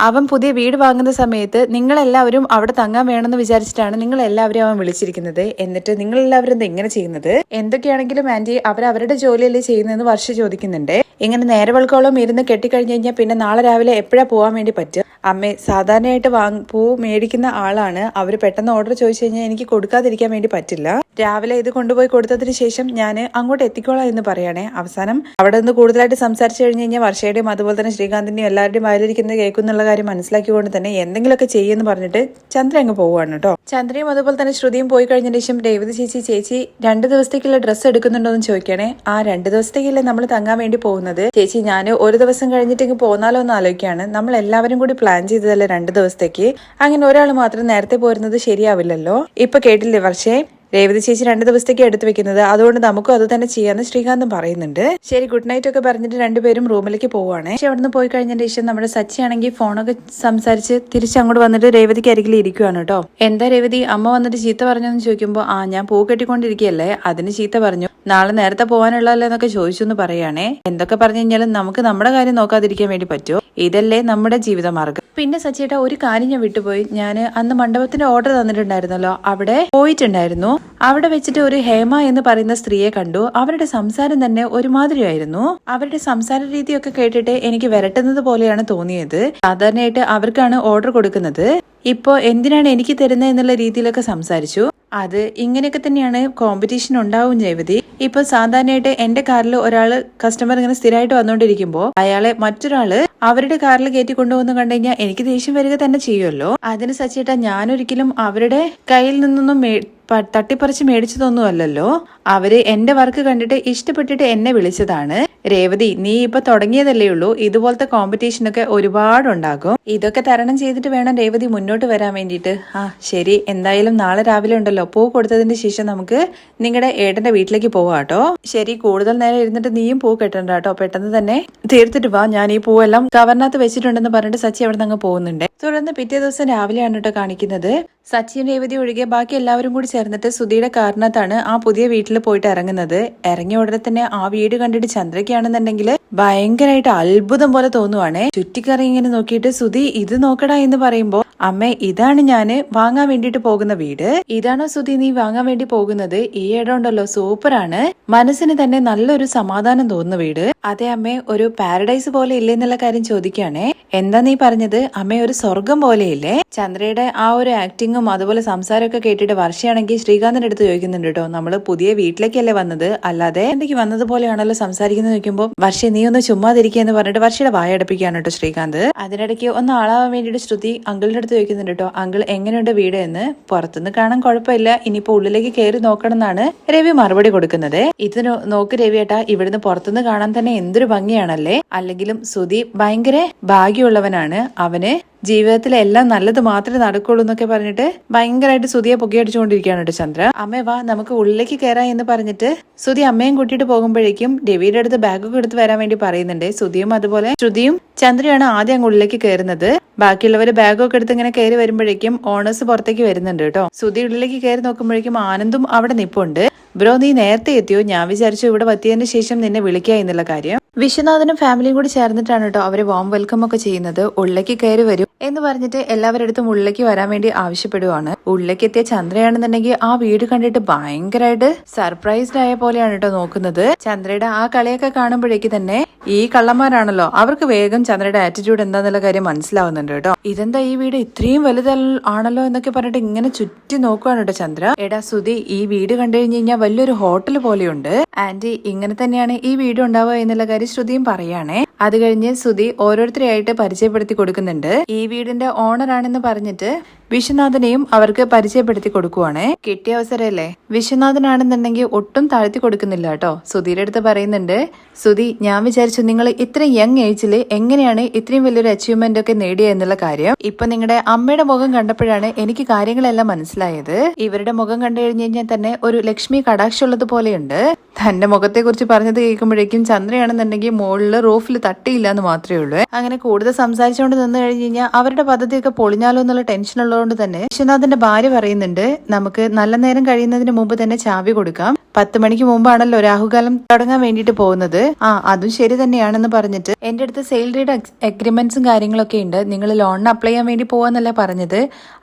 അവൻ പുതിയ വീട് വാങ്ങുന്ന സമയത്ത് നിങ്ങളെല്ലാവരും അവിടെ തങ്ങാൻ വേണമെന്ന് വിചാരിച്ചിട്ടാണ് നിങ്ങളെല്ലാവരും അവൻ വിളിച്ചിരിക്കുന്നത്. എന്നിട്ട് നിങ്ങളെല്ലാവരും എന്താ ഇങ്ങനെ ചെയ്യുന്നത്? എന്തൊക്കെയാണെങ്കിലും ആന്റി, അവരവരുടെ ജോലിയല്ലേ ചെയ്യുന്നതെന്ന് വർഷ ചോദിക്കുന്നുണ്ട്. ഇങ്ങനെ നേരവൾക്കോളം ഇരുന്ന് കെട്ടിക്കഴിഞ്ഞു കഴിഞ്ഞാൽ പിന്നെ നാളെ രാവിലെ എപ്പോഴാ പോവാൻ വേണ്ടി പറ്റുക? അമ്മേ, സാധാരണയായിട്ട് പൂ മേടിക്കുന്ന ആളാണ്. അവര് പെട്ടെന്ന് ഓർഡർ ചോദിച്ചു കഴിഞ്ഞാൽ എനിക്ക് കൊടുക്കാതിരിക്കാൻ വേണ്ടി പറ്റില്ല. രാവിലെ ഇത് കൊണ്ടുപോയി കൊടുത്തതിന് ശേഷം ഞാൻ അങ്ങോട്ട് എത്തിക്കോളാം എന്ന് പറയണേ. അവസാനം അവിടെ നിന്ന് കൂടുതലായിട്ട് സംസാരിച്ചു കഴിഞ്ഞു കഴിഞ്ഞാൽ വർഷയുടെയും അതുപോലെ തന്നെ ശ്രീകാന്തിന്റെയും എല്ലാവരുടെയും വയലിരിക്കുന്നത് കേൾക്കുന്നുള്ള കാര്യം മനസ്സിലാക്കിക്കൊണ്ട് തന്നെ എന്തെങ്കിലുമൊക്കെ ചെയ്യുമെന്ന് പറഞ്ഞിട്ട് ചന്ദ്ര അങ്ങ് പോവുകയാണ് കേട്ടോ. ചന്ദ്രയും അതുപോലെ തന്നെ ശ്രുതിയും പോയി കഴിഞ്ഞതിന് ശേഷം രേവതി ചേച്ചി 2 ദിവസത്തേക്കുള്ള ഡ്രസ്സ് എടുക്കുന്നുണ്ടോ എന്ന് ചോദിക്കണേ. ആ 2 ദിവസത്തേക്കല്ലേ നമ്മൾ തങ്ങാൻ വേണ്ടി പോകുന്നത് ചേച്ചി, ഞാൻ ഒരു ദിവസം കഴിഞ്ഞിട്ട് പോന്നാലോ എന്ന് ആലോചിക്കുകയാണ്. നമ്മൾ എല്ലാവരും കൂടി പ്ലാൻ ചെയ്തതല്ലേ 2 ദിവസത്തേക്ക്. അങ്ങനെ ഒരാൾ മാത്രം നേരത്തെ പോരുന്നത് ശരിയാവില്ലല്ലോ. ഇപ്പൊ കേട്ടില്ലേ വർഷേ, രേവതി ചേച്ചി 2 ദിവസത്തേക്ക് എടുത്തു വെക്കുന്നത്, അതുകൊണ്ട് നമുക്കും അത് തന്നെ ചെയ്യാന്ന് ശ്രീകാന്തും പറയുന്നുണ്ട്. ശരി, ഗുഡ് നൈറ്റ് ഒക്കെ പറഞ്ഞിട്ട് 2 പേരും റൂമിലേക്ക് പോവാണ്. പക്ഷെ അവിടുന്ന് പോയി കഴിഞ്ഞതിന് ശേഷം നമ്മുടെ സച്ചി ആണെങ്കിൽ ഫോണൊക്കെ സംസാരിച്ച് തിരിച്ചങ്ങോട്ട് വന്നിട്ട് രേവതിക്ക് അരികിൽ ഇരിക്കുവാണ് കേട്ടോ. എന്താ രേവതി, അമ്മ വന്നിട്ട് ചീത്ത പറഞ്ഞെന്ന് ചോദിക്കുമ്പോൾ, ഞാൻ പൂ കെട്ടിക്കൊണ്ടിരിക്കുകയല്ലേ, അതിന് ചീത്ത പറഞ്ഞു. നാളെ നേരത്തെ പോകാനുള്ളതല്ലേ എന്നൊക്കെ ചോദിച്ചു എന്ന് പറയുകയാണേ. എന്തൊക്കെ പറഞ്ഞു കഴിഞ്ഞാലും നമുക്ക് നമ്മുടെ കാര്യം നോക്കാതിരിക്കാൻ വേണ്ടി പറ്റുമോ? ഇതല്ലേ നമ്മുടെ ജീവിതമാർഗം. പിന്നെ സച്ചിയേട്ടാ, ഒരു കാര്യം ഞാൻ വിട്ടുപോയി. ഞാൻ അന്ന് മണ്ഡപത്തിന്റെ ഓർഡർ തന്നിട്ടുണ്ടായിരുന്നല്ലോ, അവിടെ പോയിട്ടുണ്ടായിരുന്നു. അവിടെ വെച്ചിട്ട് ഒരു ഹേമ എന്ന് പറയുന്ന സ്ത്രീയെ കണ്ടു. അവരുടെ സംസാരം തന്നെ ഒരുമാതിരിയായിരുന്നു. അവരുടെ സംസാര രീതിയൊക്കെ കേട്ടിട്ട് എനിക്ക് വിരട്ടുന്നത് പോലെയാണ് തോന്നിയത്. സാധാരണയായിട്ട് അവർക്കാണ് ഓർഡർ കൊടുക്കുന്നത്, ഇപ്പോ എന്തിനാണ് എനിക്ക് തരുന്നത് എന്നുള്ള രീതിയിലൊക്കെ സംസാരിച്ചു. അത് ഇങ്ങനെയൊക്കെ തന്നെയാണ് കോമ്പറ്റീഷൻ ഉണ്ടാവും രേവതി. ഇപ്പൊ സാധാരണയായിട്ട് എന്റെ കാറിൽ ഒരാള് കസ്റ്റമർ ഇങ്ങനെ സ്ഥിരമായിട്ട് വന്നോണ്ടിരിക്കുമ്പോ അയാളെ മറ്റൊരാള് അവരുടെ കാറിൽ കയറ്റി കൊണ്ടുപോകുന്ന കണ്ടു കഴിഞ്ഞാൽ എനിക്ക് ദേഷ്യം വരിക തന്നെ ചെയ്യുമല്ലോ. അതിന് സച്ചേട്ടാ, ഞാനൊരിക്കലും അവരുടെ കയ്യിൽ നിന്നൊന്നും തട്ടിപ്പറിച്ച് മേടിച്ചതൊന്നും അല്ലല്ലോ. അവര് എന്റെ വർക്ക് കണ്ടിട്ട് ഇഷ്ടപ്പെട്ടിട്ട് എന്നെ വിളിച്ചതാണ്. രേവതി, നീ ഇപ്പൊ തുടങ്ങിയതല്ലേ ഉള്ളൂ, ഇതുപോലത്തെ കോമ്പറ്റീഷനൊക്കെ ഒരുപാടുണ്ടാകും. ഇതൊക്കെ തരണം ചെയ്തിട്ട് വേണം രേവതി മുന്നോട്ട് വരാൻ വേണ്ടിയിട്ട്. ശരി, എന്തായാലും നാളെ രാവിലെ ഉണ്ടല്ലോ, പൂ കൊടുത്തതിന് ശേഷം നമുക്ക് നിങ്ങളുടെ ഏട്ടന്റെ വീട്ടിലേക്ക് പോവാട്ടോ. ശരി, കൂടുതൽ നേരം ഇരുന്നിട്ട് നീയും പൂ കെട്ടണ്ട കേട്ടോ, പെട്ടെന്ന് തന്നെ തീർത്തിട്ട് വാ. ഞാൻ ഈ പൂവെല്ലാം കവറിനകത്ത് വെച്ചിട്ടുണ്ടെന്ന് പറഞ്ഞിട്ട് സച്ചി അവിടെ നിന്ന് പോകുന്നുണ്ട്. തുടർന്ന് പിറ്റേ ദിവസം രാവിലെയാണ് കേട്ടോ കാണിക്കുന്നത്. സച്ചിൻ രേവതി ഒഴികെ ബാക്കി എല്ലാവരും കൂടി ചേർന്നിട്ട് സുധിയുടെ കാറിനകത്താണ് ആ പുതിയ വീട്ടിൽ പോയിട്ട് ഇറങ്ങുന്നത്. ഇറങ്ങിയ ഉടനെ തന്നെ ആ വീട് കണ്ടിട്ട് ചന്ദ്രയ്ക്കാണെന്നുണ്ടെങ്കിൽ ഭയങ്കരമായിട്ട് അത്ഭുതം പോലെ തോന്നുവാണേ. ചുറ്റിക്കറി ഇങ്ങനെ നോക്കിയിട്ട്, സുധി ഇത് നോക്കടാ എന്ന് പറയുമ്പോ, അമ്മേ ഇതാണ് ഞാന് വാങ്ങാൻ വേണ്ടിട്ട് പോകുന്ന വീട്. ഇതാണോ സുധി നീ വാങ്ങാൻ വേണ്ടി പോകുന്നത്? ഈ ഇടം ഉണ്ടല്ലോ സൂപ്പറാണ്, മനസ്സിന് തന്നെ നല്ലൊരു സമാധാനം തോന്നുന്ന വീട്. അതെ അമ്മേ, ഒരു പാരഡൈസ് പോലെ ഇല്ലേ എന്നുള്ള കാര്യം ചോദിക്കുകയാണേ. എന്താ നീ പറഞ്ഞത്? അമ്മേ, ഒരു സ്വർഗം പോലെയില്ലേ? ചന്ദ്രയുടെ ആ ഒരു ആക്ടിങ്ങും അതുപോലെ സംസാരമൊക്കെ കേട്ടിട്ട് വർഷയാണെങ്കിൽ ശ്രീകാന്തിന്റെ അടുത്ത് ചോദിക്കുന്നുണ്ട് കേട്ടോ, നമ്മള് പുതിയ വീട്ടിലേക്കല്ലേ വന്നത്, അല്ലാതെ എന്തൊക്കെ വന്നത് പോലെയാണല്ലോ സംസാരിക്കുന്നത് ചോദിക്കുമ്പോൾ, വർഷ നീ ഒന്ന് ചുമ്മാതിരിക്കുക എന്ന് പറഞ്ഞിട്ട് വർഷയുടെ വായടപ്പിക്കുകയാണ് കേട്ടോ ശ്രീകാന്ത്. അതിനിടയ്ക്ക് ഒന്ന് ആളാവാൻ വേണ്ടിയിട്ട് ശ്രുതി അങ്കിളിന്റെ അടുത്ത് ചോദിക്കുന്നുണ്ട് കേട്ടോ, അങ്കിൾ എങ്ങനെയുണ്ട് വീട് എന്ന്. പുറത്തുനിന്ന് കാണാൻ കുഴപ്പമില്ല, ഇനിയിപ്പോ ഉള്ളിലേക്ക് കയറി നോക്കണം എന്നാണ് രവി മറുപടി കൊടുക്കുന്നത്. ഇത് നോക്ക് രവിയേട്ടാ, ഇവിടുന്ന് പുറത്തുനിന്ന് കാണാൻ തന്നെ എന്തൊരു ഭംഗിയാണല്ലേ. അല്ലെങ്കിലും സുധി ഭയങ്കര ഭാഗ്യമുള്ളവനാണ്. അവന് ജീവിതത്തിൽ എല്ലാം നല്ലത് മാത്രമേ നടക്കുള്ളൂ എന്നൊക്കെ പറഞ്ഞിട്ട് ഭയങ്കരമായിട്ട് സുധിയെ പൊക്കിയടിച്ചുകൊണ്ടിരിക്കുകയാണ് കേട്ടോ ചന്ദ്ര. അമ്മേ വാ നമുക്ക് ഉള്ളിലേക്ക് കയറാം എന്ന് പറഞ്ഞിട്ട് സുധി അമ്മയും കൂട്ടിയിട്ട് പോകുമ്പോഴേക്കും രവിയുടെ അടുത്ത് ബാഗൊക്കെ എടുത്ത് വരാൻ വേണ്ടി പറയുന്നുണ്ട്. സുധിയും അതുപോലെ ശ്രുതിയും ചന്ദ്രയാണ് ആദ്യം അങ്ങ് ഉള്ളിലേക്ക് കയറുന്നത്. ബാക്കിയുള്ളവര് ബാഗൊക്കെ എടുത്ത് ഇങ്ങനെ കയറി വരുമ്പോഴേക്കും ഓണേഴ്സ് പുറത്തേക്ക് വരുന്നുണ്ട് കേട്ടോ. സുധി ഉള്ളിലേക്ക് കയറി നോക്കുമ്പോഴേക്കും ആനന്ദും അവിടെ നിപ്പുണ്ട്. ബ്രോ നീ നേരത്തെ എത്തിയോ? ഞാൻ വിചാരിച്ചു ഇവിടെ എത്തിയതിന് ശേഷം നിന്നെ വിളിക്കുക എന്നുള്ള കാര്യം. വിശ്വനാഥനും ഫാമിലിയും കൂടി ചേർന്നിട്ടാണ് കേട്ടോ അവര് വാം വെൽക്കം ഒക്കെ ചെയ്യുന്നത്. ഉള്ളിലേക്ക് കയറി വരും എന്ന് പറഞ്ഞിട്ട് എല്ലാവരുടെ അടുത്തും ഉള്ളിലേക്ക് വരാൻ വേണ്ടി ആവശ്യപ്പെടുവാണ്. ഉള്ളിലേക്ക് എത്തിയ ചന്ദ്രയാണെന്നുണ്ടെങ്കിൽ ആ വീട് കണ്ടിട്ട് ഭയങ്കരമായിട്ട് സർപ്രൈസ്ഡ് ആയ പോലെയാണ് കേട്ടോ നോക്കുന്നത്. ചന്ദ്രയുടെ ആ കളിയൊക്കെ കാണുമ്പോഴേക്ക് തന്നെ ഈ കള്ളന്മാരാണല്ലോ അവർക്ക് വേഗം ചന്ദ്രയുടെ ആറ്റിറ്റ്യൂഡ് എന്താന്നുള്ള കാര്യം മനസ്സിലാവുന്നുണ്ട് കേട്ടോ. ഇതെന്താ ഈ വീട് ഇത്രയും വലുതാണല്ലോ എന്നൊക്കെ പറഞ്ഞിട്ട് ഇങ്ങനെ ചുറ്റി നോക്കുവാണ് കേട്ടോ ചന്ദ്ര. എടാ സുധി, ഈ വീട് കണ്ടു കഴിഞ്ഞ് കഴിഞ്ഞാൽ വലിയൊരു ഹോട്ടൽ പോലെയുണ്ട്. ആന്റി ഇങ്ങനെ തന്നെയാണ് ഈ വീട് ഉണ്ടാവുക എന്നുള്ള കാര്യം ശ്രുതിയും പറയാണേ. അത് കഴിഞ്ഞ് സുധി ഓരോരുത്തരെയായിട്ട് പരിചയപ്പെടുത്തി കൊടുക്കുന്നുണ്ട്. ഈ വീടിന്റെ ഓണർ ആണെന്ന് പറഞ്ഞിട്ട് വിശ്വനാഥനെയും അവർക്ക് പരിചയപ്പെടുത്തി കൊടുക്കുവാണ്. കിട്ടിയ അവസരമല്ലേ. വിശ്വനാഥനാണെന്നുണ്ടെങ്കിൽ ഒട്ടും താഴ്ത്തി കൊടുക്കുന്നില്ല കേട്ടോ. സുധിയുടെ അടുത്ത് പറയുന്നുണ്ട്, സുധി ഞാൻ വിചാരിച്ചു നിങ്ങൾ ഇത്ര യങ് ഏജില് എങ്ങനെയാണ് ഇത്രയും വലിയൊരു അച്ചീവ്മെന്റ് ഒക്കെ നേടിയ എന്നുള്ള കാര്യം. ഇപ്പൊ നിങ്ങളുടെ അമ്മയുടെ മുഖം കണ്ടപ്പോഴാണ് എനിക്ക് കാര്യങ്ങളെല്ലാം മനസ്സിലായത്. ഇവരുടെ മുഖം കണ്ടു കഴിഞ്ഞു കഴിഞ്ഞാൽ തന്നെ ഒരു ലക്ഷ്മി കടാക്ഷമുള്ളത് പോലെയുണ്ട്. തന്റെ മുഖത്തെ കുറിച്ച് പറഞ്ഞത് കേൾക്കുമ്പോഴേക്കും ചന്ദ്രയാണെന്നുണ്ടെങ്കിൽ മുകളില് റൂഫിൽ തട്ടിയില്ല എന്ന് മാത്രമേ ഉള്ളൂ. അങ്ങനെ കൂടുതൽ സംസാരിച്ചുകൊണ്ട് നിന്ന് കഴിഞ്ഞ് കഴിഞ്ഞാൽ അവരുടെ പദ്ധതിയൊക്കെ പൊളിഞ്ഞാലോ എന്നുള്ള ടെൻഷൻ ഉള്ളതുകൊണ്ട് തന്നെ വിശ്വനാഥന്റെ ഭാര്യ പറയുന്നുണ്ട്, നമുക്ക് നല്ല നേരം കഴിയുന്നതിന് മുമ്പ് തന്നെ ചാവി കൊടുക്കാം. 10 മണിക്ക് മുമ്പാണല്ലോ രാഹുകാലം തുടങ്ങാൻ വേണ്ടിട്ട് പോകുന്നത്. അതും ശരി തന്നെയാണെന്ന് പറഞ്ഞിട്ട് എന്റെ അടുത്ത് സെയിൽ ഡീഡ് അഗ്രിമെന്റ്സും കാര്യങ്ങളൊക്കെ ഉണ്ട്. നിങ്ങൾ ലോണിന് അപ്ലൈ ചെയ്യാൻ വേണ്ടി പോവാന്നല്ല പറഞ്ഞത്.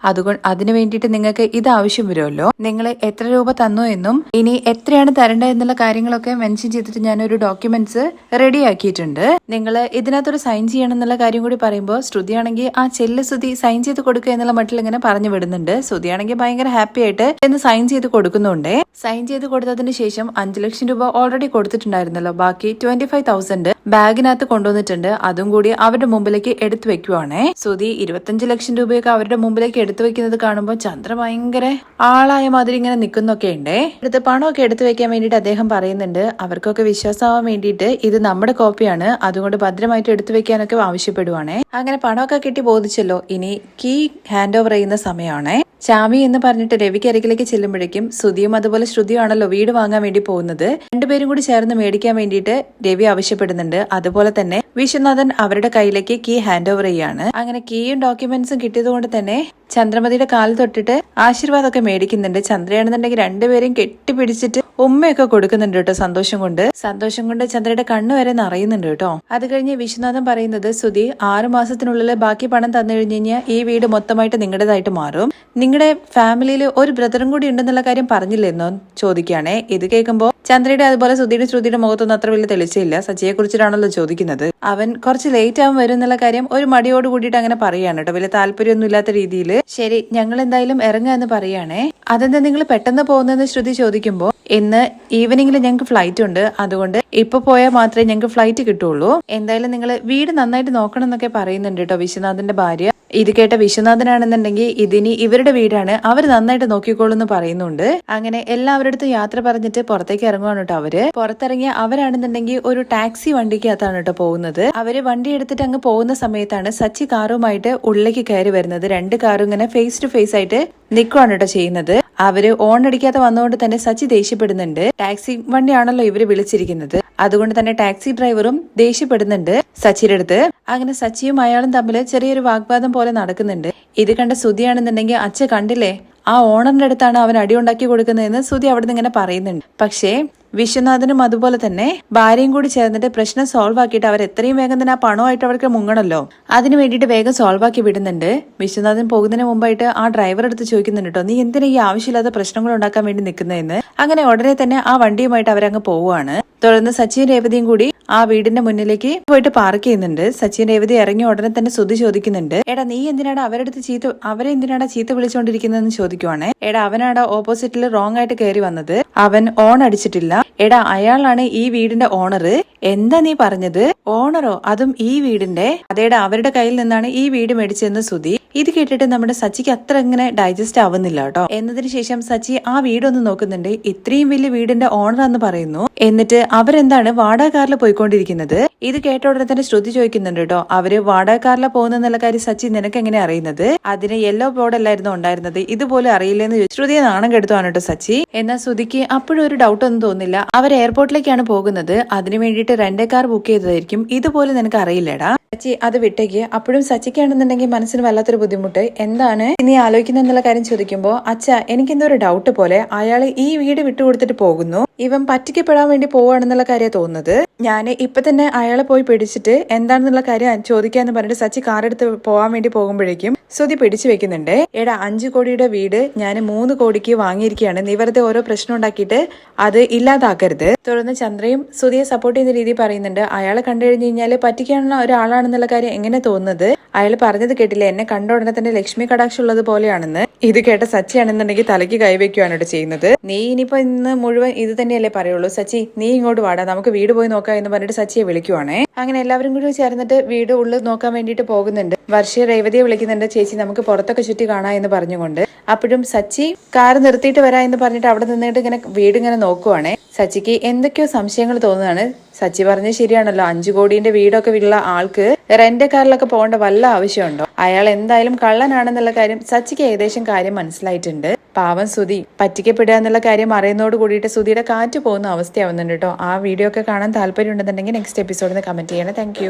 അതുകൊണ്ട് അതിന് വേണ്ടിയിട്ട് നിങ്ങൾക്ക് ഇത് ആവശ്യം വരുമല്ലോ. നിങ്ങൾ എത്ര രൂപ തന്നു എന്നും ഇനി എത്രയാണ് തരേണ്ടത് എന്നുള്ള കാര്യങ്ങളൊക്കെ മെൻഷൻ ചെയ്തിട്ട് ഞാനൊരു ഡോക്യുമെന്റ്സ് റെഡി ആക്കിയിട്ടുണ്ട്. നിങ്ങൾ ഇതിനകത്തൊരു സൈൻ ചെയ്യണം എന്നുള്ള കാര്യം കൂടി പറയുമ്പോൾ ശ്രുതിയാണെങ്കിൽ ആ ചെല്ല് സുധി സൈൻ ചെയ്ത് കൊടുക്കുക എന്നുള്ള മട്ടിൽ ഇങ്ങനെ പറഞ്ഞു വിടുന്നുണ്ട്. ശ്രുതിയാണെങ്കിൽ ഭയങ്കര ഹാപ്പി ആയിട്ട് എന്ന് സൈൻ ചെയ്ത് കൊടുക്കുന്നുണ്ട്. സൈൻ ചെയ്ത് കൊടുത്തതിന് ശേഷം 5 ലക്ഷം രൂപ ഓൾറെഡി കൊടുത്തിട്ടുണ്ടായിരുന്നല്ലോ. ബാക്കി 25,000 ബാഗിനകത്ത് കൊണ്ടുവന്നിട്ടുണ്ട്. അതും കൂടി അവരുടെ മുമ്പിലേക്ക് എടുത്തു വെക്കുവാണേ. ശ്രുതി 25 ലക്ഷം രൂപയൊക്കെ അവരുടെ മുമ്പിലേക്ക് എടുത്തു വെക്കുന്നത് കാണുമ്പോൾ ചന്ദ്ര ഭയങ്കര ആളായ മാതിരി ഇങ്ങനെ നിൽക്കുന്നൊക്കെ ഉണ്ട്. അടുത്ത് പണമൊക്കെ എടുത്തു വെക്കാൻ വേണ്ടിട്ട് അദ്ദേഹം പറയുന്നുണ്ട്. അവർക്കൊക്കെ വിശ്വാസമാവാൻ വേണ്ടിയിട്ട് ഇത് നമ്മുടെ കോപ്പിയാണ്, അതുകൊണ്ട് ഭദ്രമായിട്ട് എടുത്തു വെക്കാനൊക്കെ ആവശ്യപ്പെടുവാണേ. അങ്ങനെ പണമൊക്കെ കിട്ടി ബോധിച്ചല്ലോ. ഇനി കീ ഹാൻഡ് ഓവർ ചെയ്യുന്ന സമയമാണേ. ചാവി എന്ന് പറഞ്ഞിട്ട് രവിക്ക് അരികിലേക്ക് ചെല്ലുമ്പോഴേക്കും ശ്രുതിയും അതുപോലെ ശ്രുതിയും ആണല്ലോ വീട് വാങ്ങാൻ വേണ്ടി പോകുന്നത്. രണ്ടുപേരും കൂടി ചേർന്ന് മേടിക്കാൻ വേണ്ടിയിട്ട് രവി ആവശ്യപ്പെടുന്നുണ്ട്. അതുപോലെ തന്നെ വിശ്വനാഥൻ അവരുടെ കയ്യിലേക്ക് കീ ഹാൻഡ് ഓവർ ചെയ്യാണ്. അങ്ങനെ കീയും ഡോക്യുമെന്റ്സും കിട്ടിയത് കൊണ്ട് തന്നെ ചന്ദ്രമതിയുടെ കാലിൽ തൊട്ടിട്ട് ആശീർവാദമൊക്കെ മേടിക്കുന്നുണ്ട്. ചന്ദ്രയാണെന്നുണ്ടെങ്കിൽ രണ്ടുപേരും കെട്ടിപ്പിടിച്ചിട്ട് ഉമ്മയൊക്കെ കൊടുക്കുന്നുണ്ട് കേട്ടോ. സന്തോഷം കൊണ്ട് ചന്ദ്രയുടെ കണ്ണ് വരെ നിറയുന്നുണ്ട് കേട്ടോ. അത് കഴിഞ്ഞ് വിശ്വനാഥൻ പറയുന്നത്, സുധി 6 മാസത്തിനുള്ളിൽ ബാക്കി പണം തന്നു കഴിഞ്ഞു കഴിഞ്ഞാൽ ഈ വീട് മൊത്തമായിട്ട് നിങ്ങളുടേതായിട്ട് മാറും. നിങ്ങളുടെ ഫാമിലിയിൽ ഒരു ബ്രദറും കൂടി ഉണ്ടെന്നുള്ള കാര്യം പറഞ്ഞില്ലെന്നോ ചോദിക്കുകയാണേ. ഇത് കേൾക്കുമ്പോൾ ചന്ദ്രയുടെ അതുപോലെ സുധിയുടെ ശ്രുതിയുടെ മുഖത്തൊന്നും അത്ര വലിയ തെളിച്ചില്ല. സച്ചിയെ കുറിച്ചിട്ടാണല്ലോ ചോദിക്കുന്നത്. അവൻ കുറച്ച് ലേറ്റ് ആവും വരും എന്നുള്ള കാര്യം ഒരു മടിയോട് കൂടിയിട്ട് അങ്ങനെ പറയാണ് കേട്ടോ. വലിയ താല്പര്യമൊന്നും ഇല്ലാത്ത രീതിയിൽ. ശരി ഞങ്ങൾ എന്തായാലും ഇറങ്ങാ എന്ന് പറയാണേ. അതെന്താ നിങ്ങൾ പെട്ടെന്ന് പോകുന്നതെന്ന് ശ്രുതി ചോദിക്കുമ്പോൾ, ഇന്ന് ഈവനിങ്ങിൽ ഞങ്ങൾക്ക് ഫ്ലൈറ്റ് ഉണ്ട്, അതുകൊണ്ട് ഇപ്പൊ പോയാൽ മാത്രമേ ഞങ്ങൾക്ക് ഫ്ലൈറ്റ് കിട്ടുള്ളൂ. എന്തായാലും നിങ്ങൾ വീട് നന്നായിട്ട് നോക്കണം എന്നൊക്കെ പറയുന്നുണ്ട് കേട്ടോ വിശ്വനാഥന്റെ ഭാര്യ. ഇത് കേട്ട വിശ്വനാഥനാണെന്നുണ്ടെങ്കിൽ ഇതിനി ഇവരുടെ വീടാണ്, അവർ നന്നായിട്ട് നോക്കിക്കോളൂ എന്ന് പറയുന്നുണ്ട്. അങ്ങനെ എല്ലാവരുടെ അടുത്തും യാത്ര പറഞ്ഞിട്ട് പുറത്തേക്ക് ഇറങ്ങുവാണ് കേട്ടോ. അവര് പുറത്തിറങ്ങിയ അവരാണെന്നുണ്ടെങ്കിൽ ഒരു ടാക്സി വണ്ടിക്കകത്താണ് കേട്ടോ പോകുന്നത്. അവര് വണ്ടി എടുത്തിട്ട് അങ്ങ് പോകുന്ന സമയത്താണ് സച്ചി കാറുമായിട്ട് ഉള്ളിലേക്ക് കയറി വരുന്നത്. 2 കാറും ഇങ്ങനെ ഫേസ് ടു ഫേസ് ആയിട്ട് നിൽക്കുവാണ് കേട്ടോ ചെയ്യുന്നത്. അവര് ഓൺ അടിക്കാതെ വന്നുകൊണ്ട് തന്നെ സച്ചി ദേഷ്യപ്പെടുന്നുണ്ട്. ടാക്സി വണ്ടിയാണല്ലോ ഇവര് വിളിച്ചിരിക്കുന്നത്, അതുകൊണ്ട് തന്നെ ടാക്സി ഡ്രൈവറും ദേഷ്യപ്പെടുന്നുണ്ട് സച്ചിയുടെ അടുത്ത്. അങ്ങനെ സച്ചിയും അയാളും തമ്മിൽ ചെറിയൊരു വാഗ്വാദം പോലെ നടക്കുന്നുണ്ട്. ഇത് കണ്ട ശ്രുതിയാണെന്നുണ്ടെങ്കിൽ അച്ഛ കണ്ടില്ലേ, ആ ഓണറിന്റെ അടുത്താണ് അവൻ അടിയുണ്ടാക്കി കൊടുക്കുന്നതെന്ന് ശ്രുതി അവിടെ നിന്ന് ഇങ്ങനെ പറയുന്നുണ്ട്. പക്ഷേ വിശ്വനാഥനും അതുപോലെ തന്നെ ഭാര്യയും കൂടി ചേർന്നിട്ട് പ്രശ്നം സോൾവ് ആക്കിയിട്ട് അവർ എത്രയും വേഗം തന്നെ ആ പണമായിട്ട് അവർക്ക് മുങ്ങണല്ലോ. അതിന് വേണ്ടിയിട്ട് വേഗം സോൾവ് ആക്കി വിടുന്നുണ്ട്. വിശ്വനാഥൻ പോകുന്നതിന് മുമ്പായിട്ട് ആ ഡ്രൈവർ അടുത്ത് ചോദിക്കുന്നുണ്ട് കേട്ടോ, നീ എന്തിനാ ഈ ആവശ്യമില്ലാത്ത പ്രശ്നങ്ങൾ ഉണ്ടാക്കാൻ വേണ്ടി നിൽക്കുന്നതെന്ന്. അങ്ങനെ ഉടനെ തന്നെ ആ വണ്ടിയുമായിട്ട് അവരങ്ങ് പോവുകയാണ്. തുടർന്ന് സച്ചിൻ രേവതിയും കൂടി ആ വീടിന്റെ മുന്നിലേക്ക് പോയിട്ട് പാർക്ക് ചെയ്യുന്നുണ്ട്. സച്ചിൻ രേവതി ഇറങ്ങി ഉടനെ തന്നെ ശ്രുതി ചോദിക്കുന്നുണ്ട്, എടാ നീ എന്തിനാണ് അവരെ എന്തിനാണ് ചീത്ത വിളിച്ചോണ്ടിരിക്കുന്നതെന്ന് ചോദിക്കുവാണേ. എടാ അവനാണ് ഓപ്പോസിറ്റിൽ റോങ് ആയിട്ട് കയറി വന്നത്, അവൻ ഓൺ അടിച്ചിട്ടില്ല. എടാ അയാളാണ് ഈ വീടിന്റെ ഓണർ. എന്താ നീ പറഞ്ഞത്? ഓണറോ? അതും ഈ വീടിന്റെ? അതേടാ അവരുടെ കയ്യിൽ നിന്നാണ് ഈ വീട് മേടിച്ചതെന്ന് ശ്രുതി. ഇത് കേട്ടിട്ട് നമ്മുടെ സച്ചിക്ക് അത്ര ഇങ്ങനെ ഡൈജസ്റ്റ് ആവുന്നില്ല കേട്ടോ. എന്നതിന് ശേഷം സച്ചി ആ വീടൊന്ന് നോക്കുന്നുണ്ട്. ഇത്രയും വലിയ വീടിന്റെ ഓണർ എന്ന് പറയുന്നു. എന്നിട്ട് അവരെന്താണ് വാടക കാറിൽ പോയിക്കൊണ്ടിരിക്കുന്നത്. ഇത് കേട്ട ഉടനെ തന്നെ ശ്രുതി ചോദിക്കുന്നുണ്ട് കേട്ടോ, അവര് വാടക കാറില പോകുന്നുള്ള കാര്യം സച്ചി നിനക്ക് എങ്ങനെ അറിയുന്നത്? അതിന് യെല്ലോ ബോർഡല്ലായിരുന്നു ഉണ്ടായിരുന്നത്, ഇതുപോലെ അറിയില്ലെന്ന് ശ്രുതിയെ നാണം കെടുത്തുവാണ് കേട്ടോ സച്ചി. എന്നാൽ ശ്രുതിക്ക് അപ്പോഴും ഒരു ഡൗട്ട് ഒന്നും തോന്നില്ല. അവർ എയർപോർട്ടിലേക്കാണ് പോകുന്നത്, അതിനു വേണ്ടിയിട്ട് റെന്റ് കാർ ബുക്ക് ചെയ്തതായിരിക്കും, ഇതുപോലെ നിനക്ക് അറിയില്ലടാ. സച്ചി അത് വിട്ടേക്ക്. അപ്പോഴും സച്ചിക്കാണെന്നുണ്ടെങ്കിൽ മനസ്സിന് വല്ലാത്തൊരു ബുദ്ധിമുട്ട്. എന്താണ് നീ ആലോചിക്കുന്ന എന്നുള്ള കാര്യം ചോദിക്കുമ്പോ, അച്ഛാ എനിക്കെന്തോ ഒരു ഡൗട്ട് പോലെ അയാള് ഈ വീട് വിട്ടുകൊടുത്തിട്ട് പോകുന്നു, ഇവൻ പറ്റിക്കപ്പെടാൻ വേണ്ടി പോവാണെന്നുള്ള കാര്യം തോന്നുന്നത്. ഞാൻ ഇപ്പൊ തന്നെ അയാളെ പോയി പിടിച്ചിട്ട് എന്താണെന്നുള്ള കാര്യം ചോദിക്കാന്ന് പറഞ്ഞിട്ട് സച്ചി കാറെടുത്ത് പോവാൻ വേണ്ടി പോകുമ്പോഴേക്കും ശ്രുതി പിടിച്ചു വെക്കുന്നുണ്ട്. എടാ 5 കോടിയുടെ വീട് ഞാൻ 3 കോടിക്ക് വാങ്ങിയിരിക്കുകയാണ്, നീ വെറുതെ ഓരോ പ്രശ്നം ഉണ്ടാക്കിയിട്ട് അത് ഇല്ലാതാക്കരുത്. തുടർന്ന് ചന്ദ്രയും ശ്രുതിയെ സപ്പോർട്ട് ചെയ്യുന്ന രീതി പറയുന്നുണ്ട്. അയാളെ കണ്ടു കഴിഞ്ഞു കഴിഞ്ഞാല് പറ്റിക്കാനുള്ള ഒരാളാണെന്നുള്ള കാര്യം എങ്ങനെ തോന്നുന്നത്? അയാൾ പറഞ്ഞത് കേട്ടില്ല, എന്നെ കണ്ട ഉടനെ തന്നെ ലക്ഷ്മി കടാക്ഷം ഉള്ളത് പോലെയാണെന്ന്. ഇത് കേട്ട സച്ചിയാണെന്നുണ്ടെങ്കിൽ തലയ്ക്ക് കൈവയ്ക്കുവാണ് ചെയ്യുന്നത്. നീ ഇനിയിപ്പോ ഇന്ന് മുഴുവൻ ഇത് തന്നെയല്ലേ പറയുള്ളൂ, സച്ചി നീ ഇങ്ങോട്ട് വാടാ, നമുക്ക് വീട് പോയി നോക്കാം എന്ന് പറഞ്ഞിട്ട് സച്ചിയെ വിളിക്കുവാണേ. അങ്ങനെ എല്ലാവരും കൂടി ചേർന്നിട്ട് വീട് ഉള്ളിൽ നോക്കാൻ വേണ്ടിയിട്ട് പോകുന്നുണ്ട്. വർഷയെ രേവതിയെ വിളിക്കുന്നുണ്ട്. ചേച്ചി നമുക്ക് പുറത്തൊക്കെ ചുറ്റി കാണാം എന്ന് പറഞ്ഞുകൊണ്ട്. അപ്പോഴും സച്ചി കാർ നിർത്തിയിട്ട് വരാ എന്ന് പറഞ്ഞിട്ട് അവിടെ നിന്നിട്ട് ഇങ്ങനെ വീട് ഇങ്ങനെ നോക്കുവാണേ. സച്ചിക്ക് എന്തൊക്കെയോ സംശയങ്ങൾ തോന്നുകയാണ്. സച്ചി പറഞ്ഞത് ശരിയാണല്ലോ, 5 കോടിന്റെ വീടൊക്കെ ഉള്ള ആൾക്ക് റെന്റ് കാറിലൊക്കെ പോകേണ്ട വല്ല ആവശ്യമുണ്ടോ? അയാൾ എന്തായാലും കള്ളനാണെന്നുള്ള കാര്യം സച്ചിക്ക് ഏകദേശം കാര്യം മനസ്സിലായിട്ടുണ്ട്. പാവം ശ്രുതി പറ്റിക്കപ്പെടുക എന്നുള്ള കാര്യം അറിയുന്നതോട് കൂടിയിട്ട് ശ്രുതിയുടെ കാറ്റ് പോകുന്ന അവസ്ഥയാവുന്നുണ്ട് കേട്ടോ. ആ വീഡിയോ ഒക്കെ കാണാൻ താല്പര്യം ഉണ്ടെന്നുണ്ടെങ്കിൽ നെക്സ്റ്റ് എപ്പിസോഡിൽ കമന്റ് ചെയ്യണം. താങ്ക്